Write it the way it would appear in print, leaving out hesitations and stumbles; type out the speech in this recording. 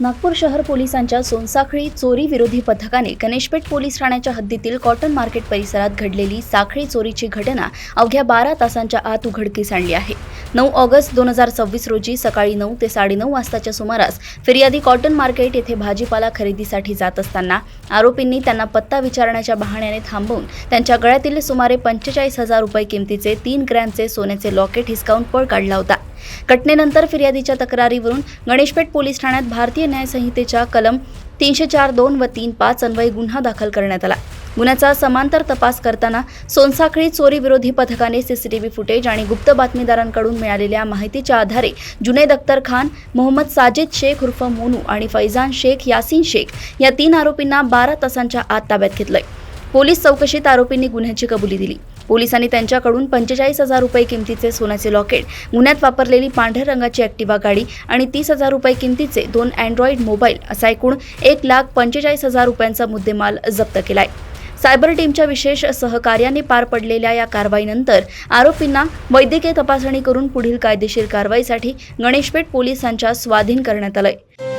नागपूर शहर पोलिसांच्या सोनसाखळी चोरी विरोधी पथकाने गणेशपेठ पोलीस ठाण्याच्या हद्दीतील कॉटन मार्केट परिसरात घडलेली साखळी चोरीची घटना अवघ्या 12 तासांच्या आत उघडकीस आणली आहे। 9 ऑगस्ट 2026 रोजी सकाळी 9 ते 9:30 वाजताच्या सुमारास फिर्यादी कॉटन मार्केट येथे भाजीपाला खरेदीसाठी जात असताना आरोपींनी त्यांना पत्ता विचारण्याच्या बहाण्याने थांबवून त्यांच्या गळ्यातील सुमारे 45,000 रुपये किमतीचे 3 ग्रॅमचे सोन्याचे लॉकेट हिसकावून पळ काढला होता। घटनेनंतर फिर्यादीच्या तक्रारीवरून गणेशपेठ पोलीस ठाण्यात भारतीय न्याय संहितेच्या कलम 304(2) व 3(5) अन्वये गुन्हा दाखल करण्यात आला। गुन्ह्याचा समांतर तपास करताना सोनसाखळी चोरी विरोधी पथकाने सीसीटीव्ही फुटेज आणि गुप्त बातमीदारांकडून मिळालेल्या माहितीच्या आधारे जुनैद अख्तर खान, मोहम्मद साजिद शेख उर्फ मोनू आणि फैजान शेख यासीन शेख या 3 आरोपींना 12 तासांच्या आत ताब्यात घेतलंय। पोलीस चौकशीत आरोपींनी गुन्ह्याची कबुली दिली। पोलिसांनी त्यांच्याकडून 45,000 रुपये किमतीचे सोन्याचे लॉकेट, गुन्ह्यात वापरलेली पांढऱ्या रंगाची ॲक्टिवा गाडी आणि 30,000 रुपये किमतीचे 2 अँड्रॉइड मोबाईल असा एकूण 1,45,000 रुपयांचा मुद्देमाल जप्त केलाय। सायबर टीमच्या विशेष सहकार्याने पार पडलेल्या या कारवाईनंतर आरोपींना वैद्यकीय तपासणी करून पुढील कायदेशीर कारवाईसाठी गणेशपेठ पोलिसांच्या स्वाधीन करण्यात आलंय।